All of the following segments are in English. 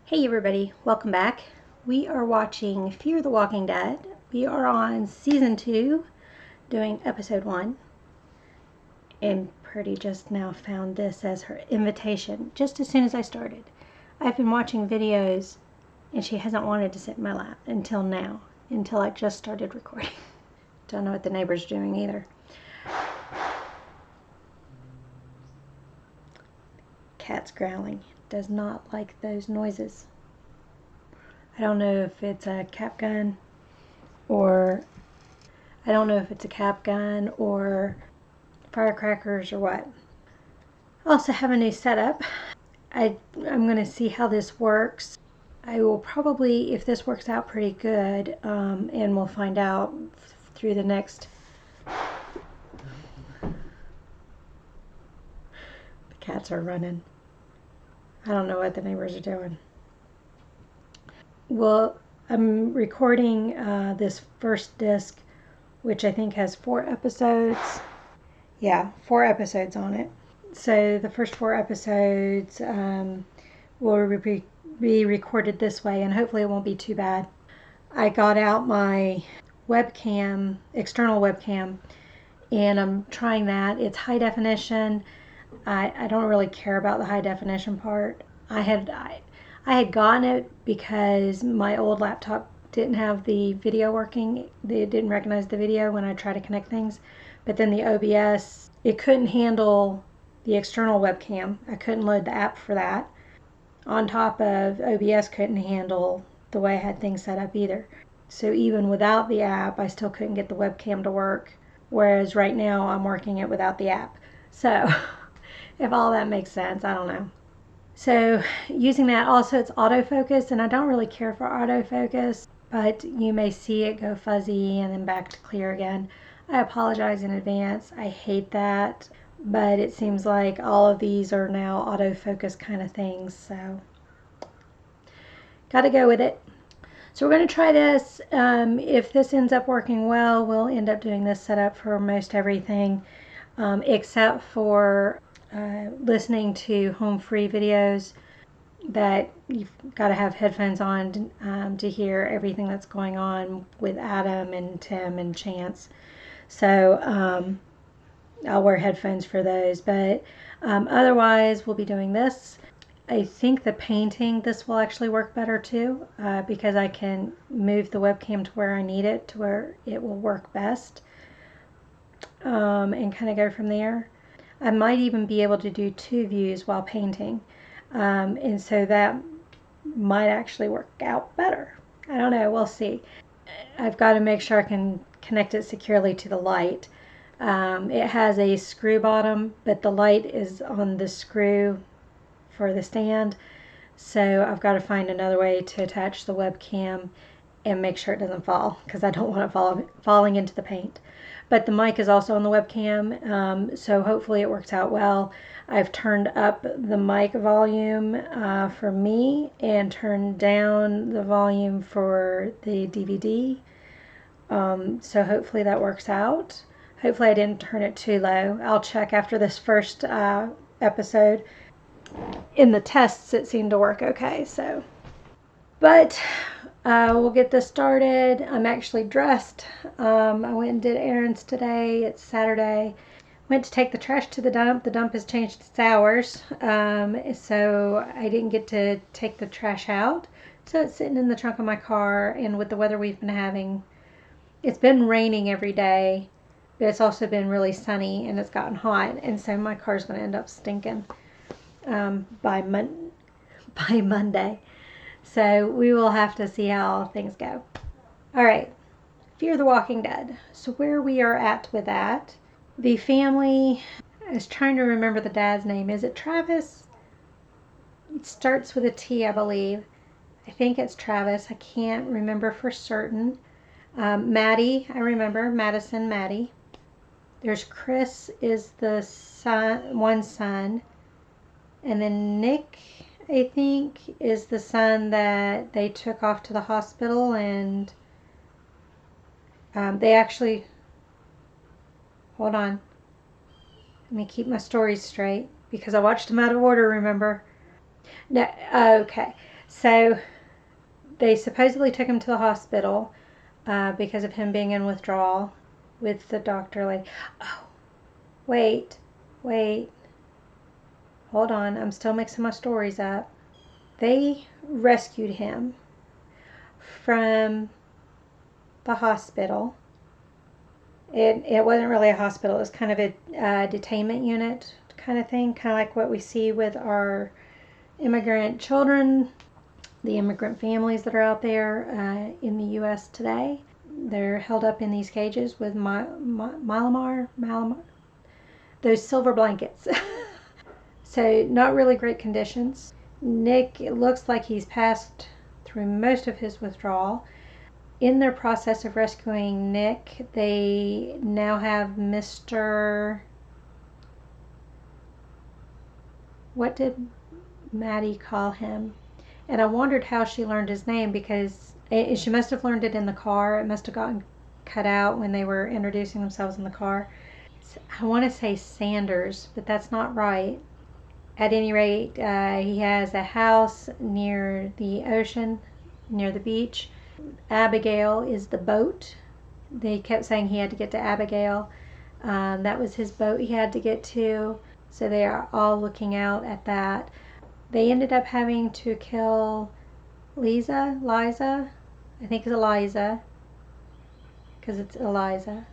Hey everybody, welcome back. We are watching Fear the Walking Dead. We are on season 2, doing episode 1. And Purdy just now found this as her invitation, just as soon as I started. I've been watching videos and she hasn't wanted to sit in my lap until now, until I just started recording. Don't know what the neighbor's doing either. Cat's growling. Does not like those noises. I don't know if it's a cap gun or firecrackers or what. I also have a new setup. I'm going to see how this works. I will probably, if this works out pretty good, and we'll find out through the next... The cats are running. I don't know what the neighbors are doing. Well, I'm recording this first disc, which I think has 4 episodes. Yeah, 4 episodes on it. So the first 4 episodes will be recorded this way, and hopefully it won't be too bad. I got out my webcam, external webcam, and I'm trying that. It's high definition. I don't really care about the high definition part. I had gotten it because my old laptop didn't have the video working. They didn't recognize the video when I tried to connect things. But then the OBS, it couldn't handle the external webcam. I couldn't load the app for that. On top of OBS couldn't handle the way I had things set up either. So even without the app, I still couldn't get the webcam to work. Whereas right now I'm working it without the app. So if all that makes sense, I don't know. So using that, also it's autofocus, and I don't really care for autofocus, but you may see it go fuzzy and then back to clear again. I apologize in advance. I hate that, but it seems like all of these are now autofocus kind of things, so gotta go with it. So we're going to try this. If this ends up working well, we'll end up doing this setup for most everything, except for listening to home free videos that you've got to have headphones on to hear everything that's going on with Adam and Tim and Chance. So I'll wear headphones for those, but otherwise we'll be doing this. I think the painting, this will actually work better too, because I can move the webcam to where I need it, to where it will work best, and kind of go from there. I might even be able to do 2 views while painting, and so that might actually work out better. I don't know, we'll see. I've got to make sure I can connect it securely to the light. It has a screw bottom, but the light is on the screw for the stand, so I've got to find another way to attach the webcam and make sure it doesn't fall, because I don't want it falling into the paint. But the mic is also on the webcam, so hopefully it works out well. I've turned up the mic volume for me and turned down the volume for the DVD. So hopefully that works out. Hopefully I didn't turn it too low. I'll check after this first episode. In the tests it seemed to work okay, so. But we'll get this started. I'm actually dressed. I went and did errands today. It's Saturday. Went to take the trash to the dump. The dump has changed its hours, so I didn't get to take the trash out. So it's sitting in the trunk of my car, and with the weather we've been having, it's been raining every day, but it's also been really sunny and it's gotten hot, and so my car's going to end up stinking by Monday. So we will have to see how things go. All right, Fear the Walking Dead. So where we are at with that, the family is trying to remember the dad's name. Is it Travis? It starts with a T, I believe. I think it's Travis. I can't remember for certain. Maddie, I remember. Madison, Maddie. There's Chris is the one son. And then Nick, I think, is the son that they took off to the hospital, and they actually, hold on, let me keep my stories straight, because I watched them out of order, remember? No, okay, So they supposedly took him to the hospital because of him being in withdrawal with the doctor. Like, oh, wait, hold on. I'm still mixing my stories up. They rescued him from the hospital. It wasn't really a hospital. It was kind of a detainment unit kind of thing, kind of like what we see with our immigrant children, the immigrant families that are out there in the U.S. today. They're held up in these cages with Malamar, those silver blankets. So not really great conditions. Nick, it looks like he's passed through most of his withdrawal. In their process of rescuing Nick, they now have Mr. What did Maddie call him? And I wondered how she learned his name, because she must have learned it in the car. It must have gotten cut out when they were introducing themselves in the car. I want to say Sanders, but that's not right. At any rate, he has a house near the ocean, near the beach. Abigail is the boat. They kept saying he had to get to Abigail. That was his boat he had to get to. So they are all looking out at that. They ended up having to kill Liza. I think it's Eliza, because it's Eliza.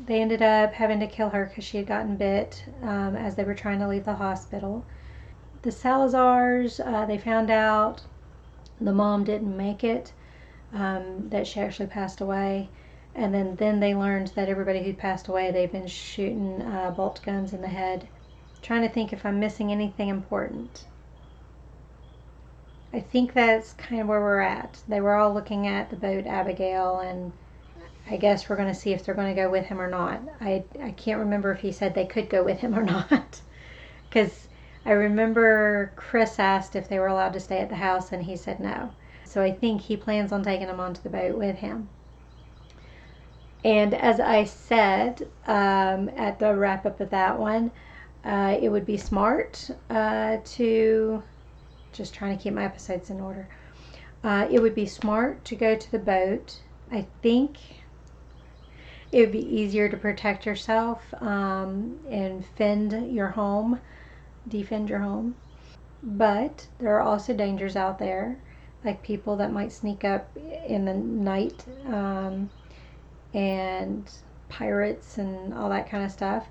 They ended up having to kill her because she had gotten bit as they were trying to leave the hospital. The Salazars, they found out the mom didn't make it, that she actually passed away. And then they learned that everybody who passed away, they've been shooting bolt guns in the head. Trying to think if I'm missing anything important. I think that's kind of where we're at. They were all looking at the boat Abigail, and I guess we're going to see if they're going to go with him or not. I can't remember if he said they could go with him or not. Because I remember Chris asked if they were allowed to stay at the house, and he said no. So I think he plans on taking them onto the boat with him. And as I said at the wrap up of that one, it would be smart to, just trying to keep my episodes in order. It would be smart to go to the boat. I think it would be easier to protect yourself and defend your home. But there are also dangers out there, like people that might sneak up in the night and pirates and all that kind of stuff.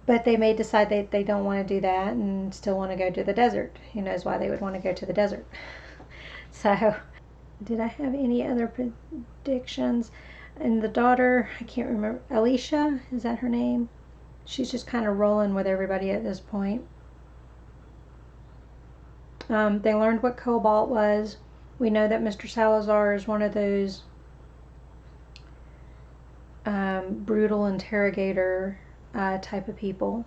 But they may decide they don't want to do that and still want to go to the desert. Who knows why they would want to go to the desert. So, did I have any other predictions? And the daughter, I can't remember. Alicia, is that her name? She's just kind of rolling with everybody at this point. They learned what cobalt was. We know that Mr. Salazar is one of those brutal interrogator type of people.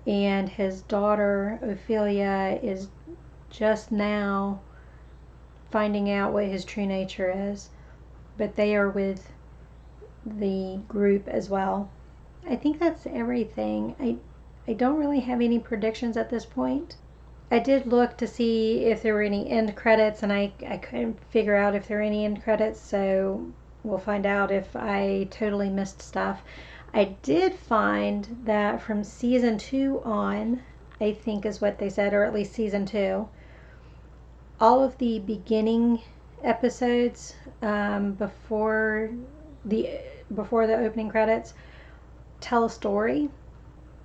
And his daughter, Ophelia, is just now finding out what his true nature is. But they are with the group as well. I think that's everything. I don't really have any predictions at this point. I did look to see if there were any end credits, and I couldn't figure out if there were any end credits, so we'll find out if I totally missed stuff. I did find that from season 2 on, I think is what they said, or at least season 2, all of the beginning episodes before the opening credits tell a story.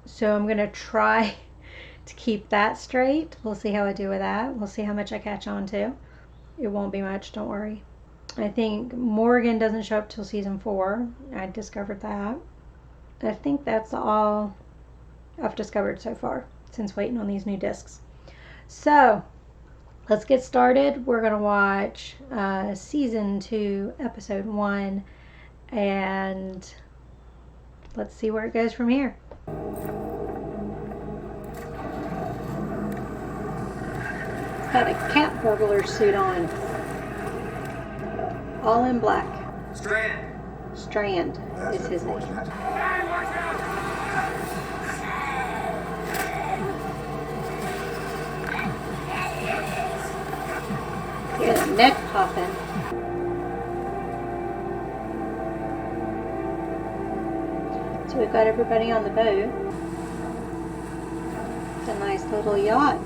So I'm going to try to keep that straight. We'll see how I do with that. We'll see how much I catch on to. It won't be much, don't worry. I think Morgan doesn't show up till season 4. I discovered that. I think that's all I've discovered so far since waiting on these new discs. So let's get started. We're going to watch season 2, episode 1, and let's see where it goes from here. Got a cat burglar suit on. All in black. Strand is his name. neck popping. So we've got everybody on the boat. It's a nice little yacht.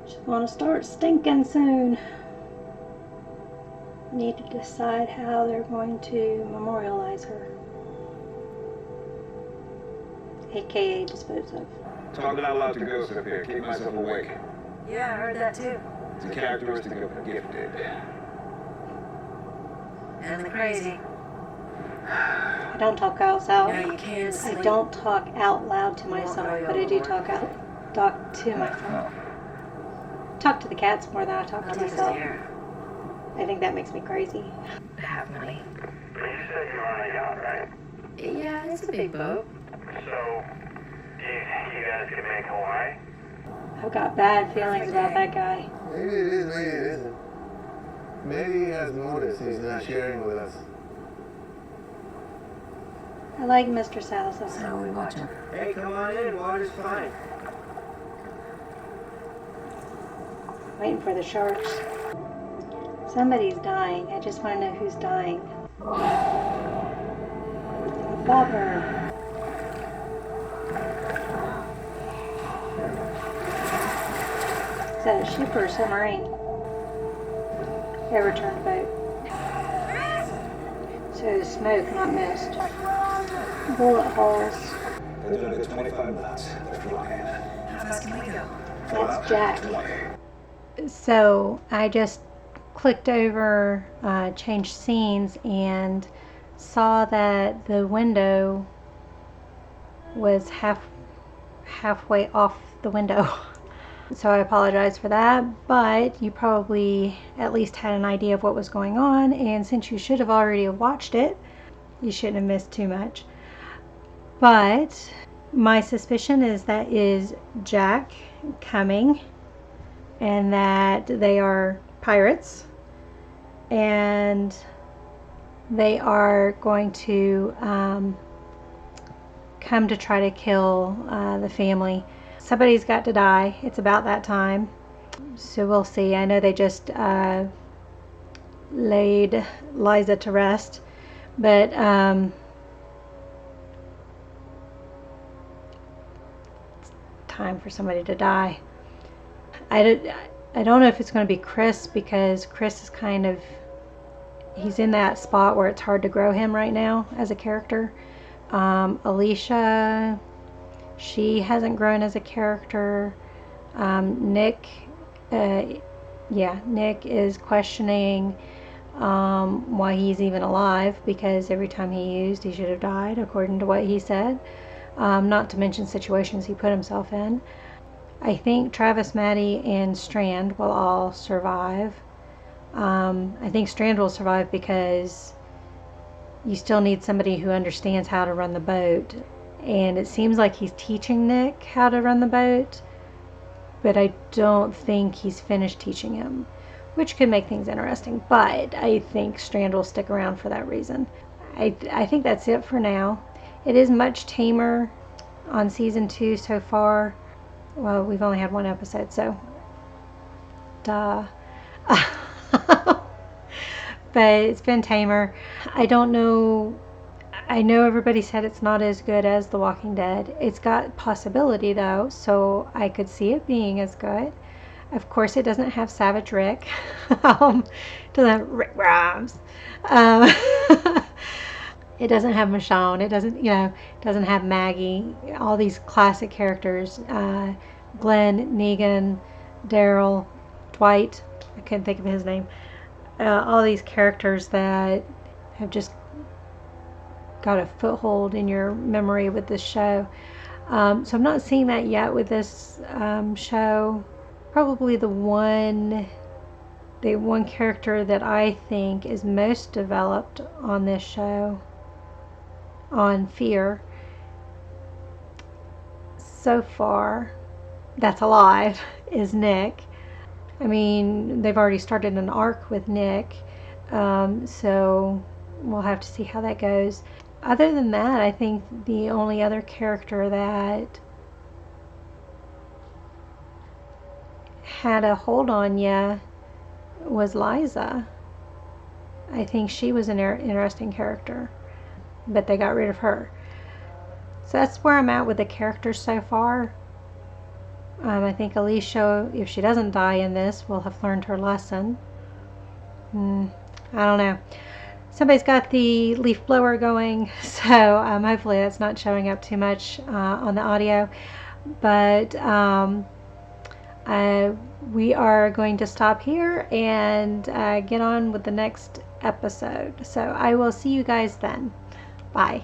She's gonna start stinking soon. Need to decide how they're going to memorialize her. AKA dispose of. Talking out loud to ghosts up here, keep myself awake. Yeah, I heard that too. It's a characteristic of the gifted. And the crazy. I don't talk out loud. No, you can't sleep. I don't talk out loud to myself, but I do talk to my phone. Talk to the cats more than I talk to myself. I think that makes me crazy. Have money. You said you're on a yacht, right? Yeah, it's a big boat. So, do you think you guys can make Hawaii? I've got bad feelings about that guy. Maybe it is, maybe it isn't. Maybe he has motives he's not sharing with us. I like Mr. Salsa. So we watch him. Hey, come on in, water's fine. Waiting for the sharks. Somebody's dying. I just want to know who's dying. Bobber. Is that a ship or a submarine? They returned boat. So smoke, not mist. Bullet holes. There's another 25 minutes. They're flying. How fast can we go? That's Jack. So I just clicked over change scenes and saw that the window was halfway off the window. So I apologize for that, but you probably at least had an idea of what was going on, and since you should have already watched it, you shouldn't have missed too much. But my suspicion is that is Jack coming, and that they are pirates, and they are going to come to try to kill the family. Somebody's got to die. It's about that time. So we'll see. I know they just laid Liza to rest, but it's time for somebody to die. I don't know if it's going to be Chris, because Chris is kind of, he's in that spot where it's hard to grow him right now as a character. Alicia, she hasn't grown as a character. Nick, Nick is questioning why he's even alive, because every time he used, he should have died, according to what he said. Not to mention situations he put himself in. I think Travis, Maddie, and Strand will all survive. I think Strand will survive because you still need somebody who understands how to run the boat. And it seems like he's teaching Nick how to run the boat, but I don't think he's finished teaching him, which could make things interesting. But I think Strand will stick around for that reason. I think that's it for now. It is much tamer on season 2 so far. Well, we've only had one episode, so duh. But it's been tamer. I don't know. I know everybody said it's not as good as The Walking Dead. It's got possibility though, so I could see it being as good. Of course, it doesn't have Savage Rick. It doesn't have Rick Grimes. It doesn't have Michonne. It doesn't, doesn't have Maggie. All these classic characters. Glenn, Negan, Daryl, Dwight. I couldn't think of his name. All these characters that have just got a foothold in your memory with this show. So I'm not seeing that yet with this show. Probably the one character that I think is most developed on this show, on Fear, so far, that's alive, is Nick. I mean, they've already started an arc with Nick, so we'll have to see how that goes. Other than that, I think the only other character that had a hold on you was Liza. I think she was an interesting character, but they got rid of her. So that's where I'm at with the characters so far. I think Alicia, if she doesn't die in this, will have learned her lesson. I don't know. Somebody's got the leaf blower going, so hopefully that's not showing up too much on the audio. But we are going to stop here and get on with the next episode. So I will see you guys then. Bye.